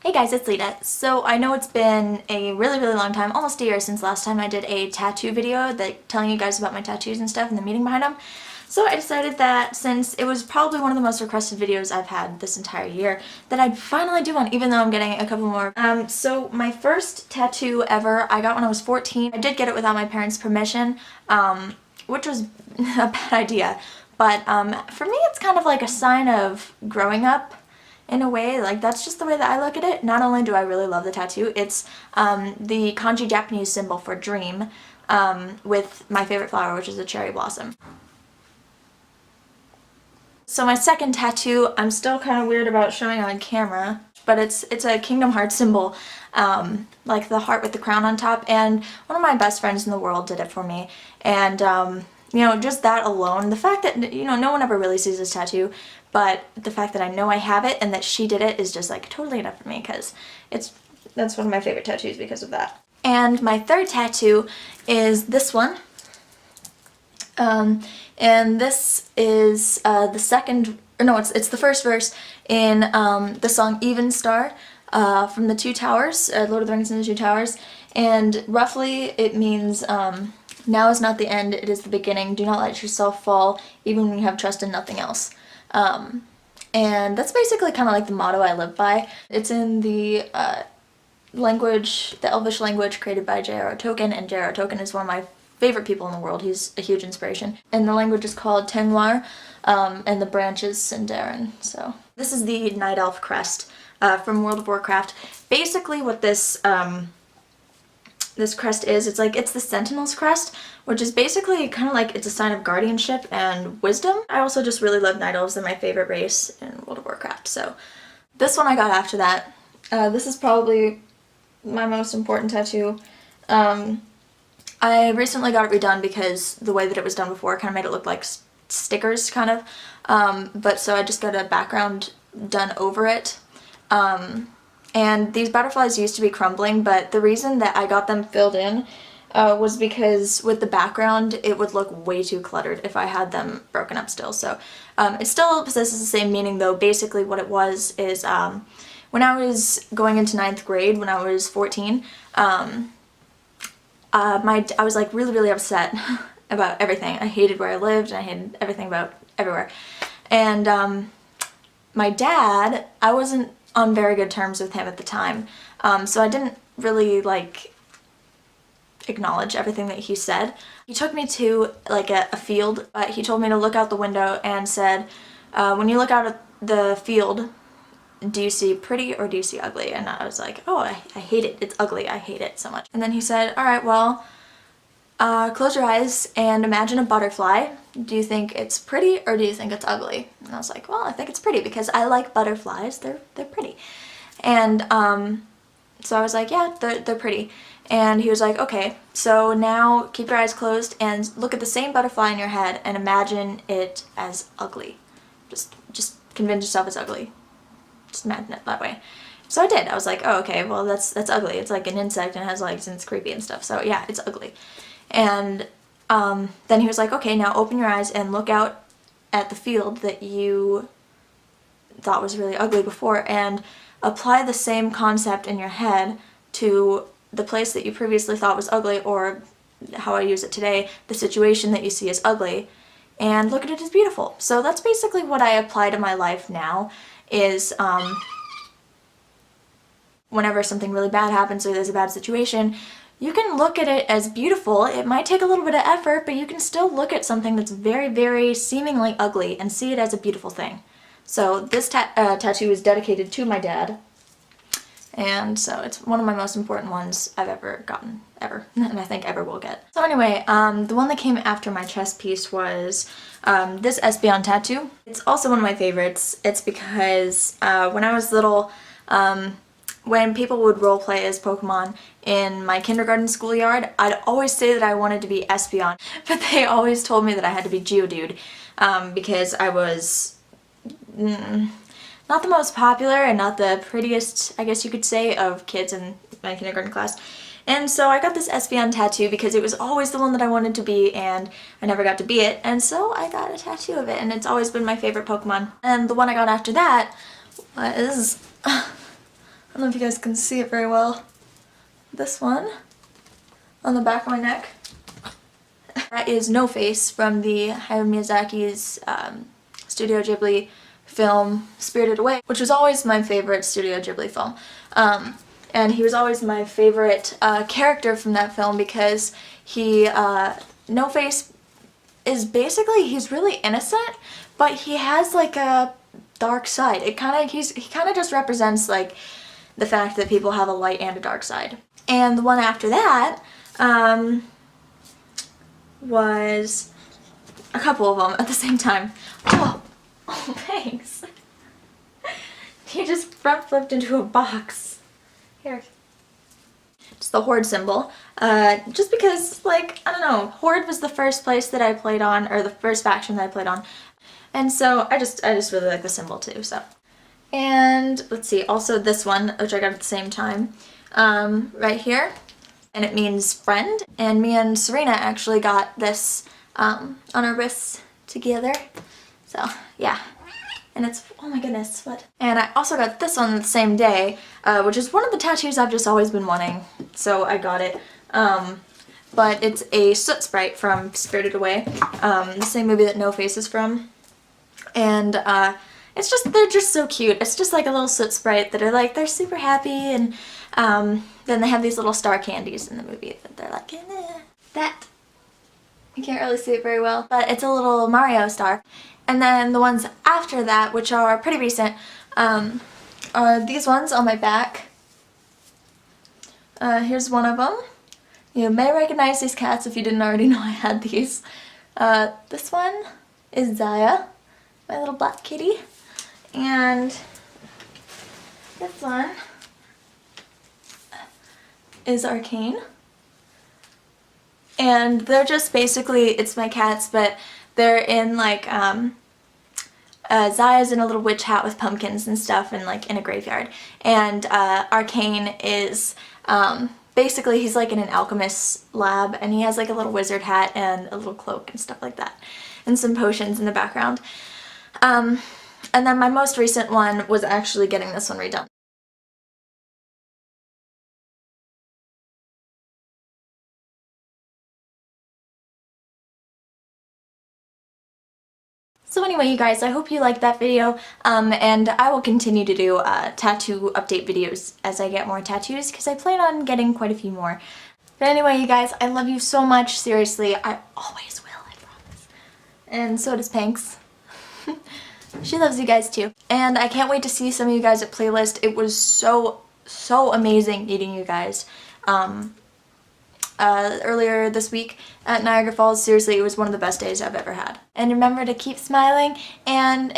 Hey guys, it's Leda. So I know it's been a really long time, almost a year since last time I did a tattoo video telling you guys about my tattoos and stuff and the meaning behind them. So I decided that since it was probably one of the most requested videos I've had this entire year, that I'd finally do one, even though I'm getting a couple more. So my first tattoo ever, I got when I was 14. I did get it without my parents' permission, which was a bad idea. But for me it's kind of like a sign of growing up. In a way, like that's just the way that I look at it. Not only do I really love the tattoo, it's the kanji Japanese symbol for dream with my favorite flower, which is a cherry blossom. So my second tattoo, I'm still kind of weird about showing on camera, but it's a Kingdom Hearts symbol, like the heart with the crown on top, and one of my best friends in the world did it for me. And you know, just that alone, the fact that, you know, no one ever really sees this tattoo, but the fact that I know I have it and that she did it is just like totally enough for me, because that's one of my favorite tattoos because of that. And my third tattoo is this one. And this is the second, or no, it's the first verse in the song Even Star from the Two Towers, Lord of the Rings and the Two Towers, and roughly it means now is not the end, it is the beginning. Do not let yourself fall, even when you have trust in nothing else. And that's basically kind of like the motto I live by. It's in the language, the Elvish language created by J.R.R. Tolkien, and J.R.R. Tolkien is one of my favorite people in the world. He's a huge inspiration. And the language is called Tengwar, and the branch is Sindarin. So this is the Night Elf crest from World of Warcraft. Basically what this this crest is, it's the Sentinel's crest, which is basically kind of like it's a sign of guardianship and wisdom. I also just really love Night Elves. They're my favorite race in World of Warcraft. So this one I got after that. This is probably my most important tattoo. I recently got it redone because the way that it was done before kind of made it look like stickers, kind of. But so I just got a background done over it. And these butterflies used to be crumbling, but the reason that I got them filled in was because with the background it would look way too cluttered if I had them broken up still. So it still possesses the same meaning, though. Basically what it was is when I was going into 9th grade, when I was 14, I was like really upset about everything. I hated where I lived, and I hated everything about everywhere. And my dad, I wasn't on very good terms with him at the time, so I didn't really like acknowledge everything that he said. He took me to like a field. He told me to look out the window and said, when you look out at the field, do you see pretty or do you see ugly? And I was like, oh, I hate it. It's ugly. I hate it so much. And then he said, all right, well, close your eyes and imagine a butterfly. Do you think it's pretty or do you think it's ugly? And I was like, well, I think it's pretty because I like butterflies. They're pretty. And so I was like, yeah, they're pretty. And he was like, okay, so now keep your eyes closed and look at the same butterfly in your head and imagine it as ugly. Just convince yourself it's ugly. Just imagine it that way. So I did. I was like, oh, okay, well that's ugly. It's like an insect and it has legs and it's creepy and stuff. So yeah, it's ugly. And then he was like, okay, now open your eyes and look out at the field that you thought was really ugly before and apply the same concept in your head to the place that you previously thought was ugly, or how I use it today, the situation that you see as ugly, and look at it as beautiful. So that's basically what I apply to my life now, is whenever something really bad happens or there's a bad situation, you can look at it as beautiful. It might take a little bit of effort, but you can still look at something that's very seemingly ugly and see it as a beautiful thing. So this tattoo is dedicated to my dad, and so it's one of my most important ones I've ever gotten, ever, and I think ever will get. So anyway, the one that came after my chest piece was this Espeon tattoo. It's also one of my favorites. It's because when I was little, when people would roleplay as Pokemon in my kindergarten schoolyard, I'd always say that I wanted to be Espeon, but they always told me that I had to be Geodude, because I was not the most popular and not the prettiest, I guess you could say, of kids in my kindergarten class. And so I got this Espeon tattoo because it was always the one that I wanted to be, and I never got to be it, and so I got a tattoo of it, and it's always been my favorite Pokemon. And the one I got after that was don't know if you guys can see it very well. This one on the back of my neck. That is No Face from the Hayao Miyazaki's Studio Ghibli film Spirited Away, which was always my favorite Studio Ghibli film. And he was always my favorite character from that film because he, No Face is basically, he's really innocent, but he has like a dark side. He kind of just represents like the fact that people have a light and a dark side. And the one after that was a couple of them at the same time. Oh, thanks. He just front flipped into a box. Here. It's the Horde symbol. Just because, like, I don't know, Horde was the first place that I played on, or the first faction that I played on. And so I just really like the symbol too, so. And let's see, also this one, which I got at the same time, right here. And it means friend. And me and Serena actually got this on our wrists together. So, yeah. And it's, oh my goodness, what? And I also got this on the same day, which is one of the tattoos I've just always been wanting. So I got it. But it's a soot sprite from Spirited Away, the same movie that No Face is from. And it's just, they're just so cute. It's just like a little soot sprite that are like, they're super happy, and then they have these little star candies in the movie that they're like, eh. That. You can't really see it very well, but it's a little Mario star. And then the ones after that, which are pretty recent, are these ones on my back. Here's one of them. You may recognize these cats if you didn't already know I had these. This one is Zaya, my little black kitty. And this one is Arcane. And they're just basically, it's my cats, but they're in like, Zaya's in a little witch hat with pumpkins and stuff and like in a graveyard. And Arcane is, basically he's like in an alchemist's lab, and he has like a little wizard hat and a little cloak and stuff like that. And some potions in the background. And then my most recent one was actually getting this one redone. So anyway, you guys, I hope you liked that video, and I will continue to do tattoo update videos as I get more tattoos, because I plan on getting quite a few more. But anyway, you guys, I love you so much, seriously, I always will, I promise. And so does Panks. She loves you guys too. And I can't wait to see some of you guys at Playlist. It was so amazing meeting you guys. Earlier this week at Niagara Falls. Seriously, it was one of the best days I've ever had. And remember to keep smiling, and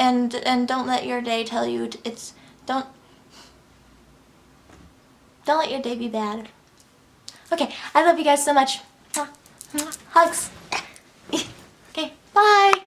don't let your day tell you don't let your day be bad. Okay, I love you guys so much. Hugs. Okay, bye.